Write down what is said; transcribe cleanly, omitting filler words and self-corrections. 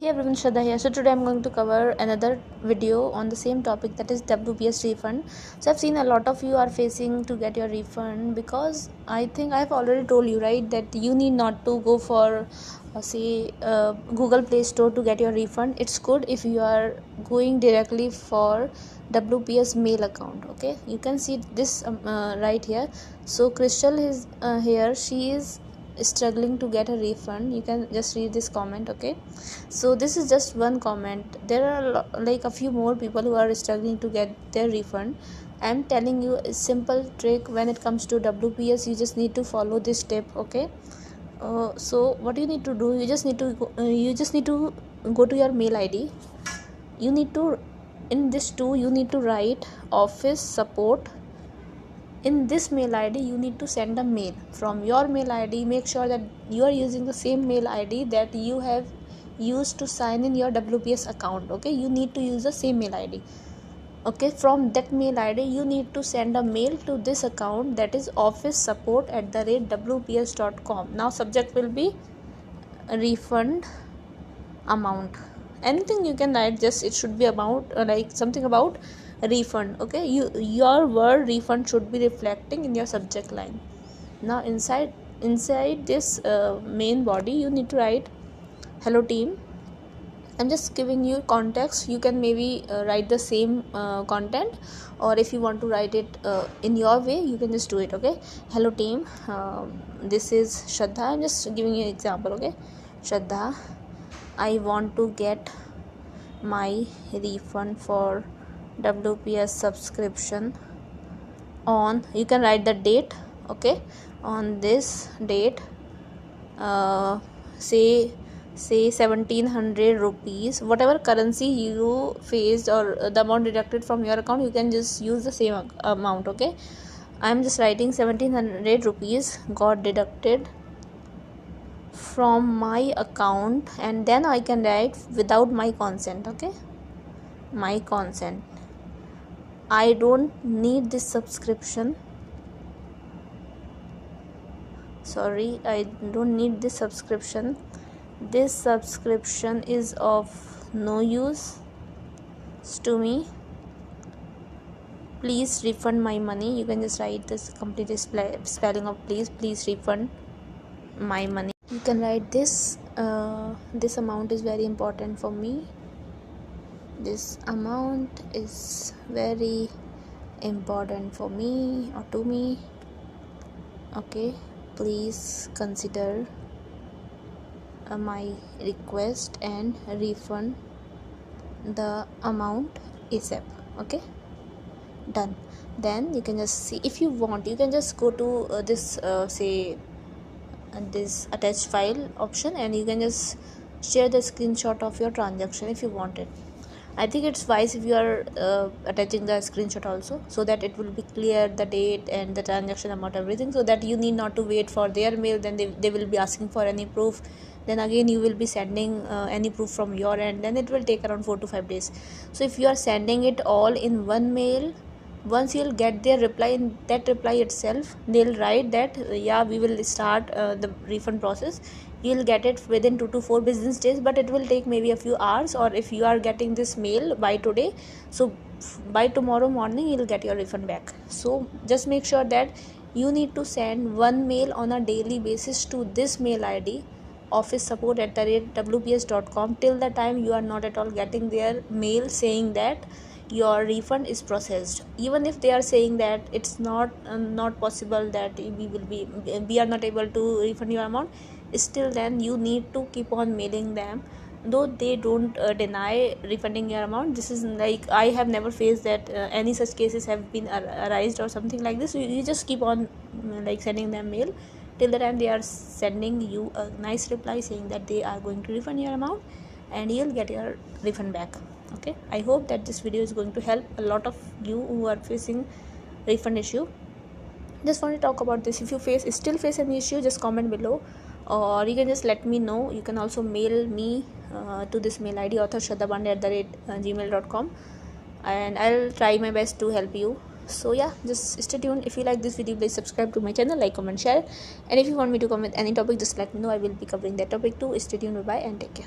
Hey everyone, Shraddha here. So today I'm going to cover another video on the same topic, that is WPS refund. So I've seen a lot of you are facing to get your refund, because I think I've already told you, right, that you need not to go for Google Play Store to get your refund. It's good if you are going directly for WPS mail account. Okay, you can see this right here. So Crystal is here. She is struggling to get a refund. You can just read this comment. Okay, so this is just one comment. There are like a few more people who are struggling to get their refund. I'm telling you a simple trick when it comes to WPS. You just need to follow this step. Okay, so what you need to do, you just need to go to your mail ID. You need to, in this too, you need to write office support. In this mail ID you need to send a mail from your mail ID. Make sure that you are using the same mail ID that you have used to sign in your WPS account. Okay, you need to use the same mail ID. Okay, from that mail ID you need to send a mail to this account, that is officesupport@wps.com. now subject will be refund amount. Anything you can write, just it should be about like something about refund. Okay, your word refund should be reflecting in your subject line. Now inside this main body you need to write hello team. I'm just giving you context. You can maybe write the same content, or if you want to write it in your way, you can just do it. Okay, hello team, this is Shraddha. I'm just giving you an example. Okay, Shraddha, I want to get my refund for WPS subscription on, you can write the date. Okay, on this date, say 1700 rupees, whatever currency you faced or the amount deducted from your account, you can just use the same amount. Okay, I'm just writing 1700 rupees got deducted from my account, and then I can write without my consent. Okay, my consent, I don't need this subscription. Sorry, I don't need this subscription. This subscription is of no use to me. Please refund my money. You can just write this complete spelling of please refund my money. You can write this this amount is very important for me. This amount is very important for me or to me. Okay, please consider my request and refund the amount ASAP. Okay, done. Then you can just see, if you want, you can just go to this this attached file option, and you can just share the screenshot of your transaction if you want it. I think it's wise if you are attaching the screenshot also, so that it will be clear, the date and the transaction amount, everything, so that you need not to wait for their mail. Then they will be asking for any proof, then again you will be sending any proof from your end, then it will take around 4 to 5 days. So if you are sending it all in one mail, once you'll get their reply, in that reply itself they'll write that yeah, we will start the refund process. You'll get it within 2 to 4 business days, but it will take maybe a few hours. Or if you are getting this mail by today, so by tomorrow morning you'll get your refund back. So just make sure that you need to send one mail on a daily basis to this mail ID, officesupport@wps.com, till the time you are not at all getting their mail saying that your refund is processed. Even if they are saying that it's not possible, that we are not able to refund your amount, still then you need to keep on mailing them, though they don't deny refunding your amount. This is like, I have never faced that any such cases have been arised or something like this. You just keep on like sending them mail till the time they are sending you a nice reply saying that they are going to refund your amount, and you'll get your refund back. Okay, I hope that this video is going to help a lot of you who are facing refund issue. Just want to talk about this. If you still face any issue, just comment below, or you can just let me know. You can also mail me to this mail ID, author@gmail.com, and I'll try my best to help you. So yeah, just stay tuned. If you like this video, please subscribe to my channel, like, comment, share, and if you want me to comment any topic, just let me know. I will be covering that topic too. Stay tuned. Bye bye and take care.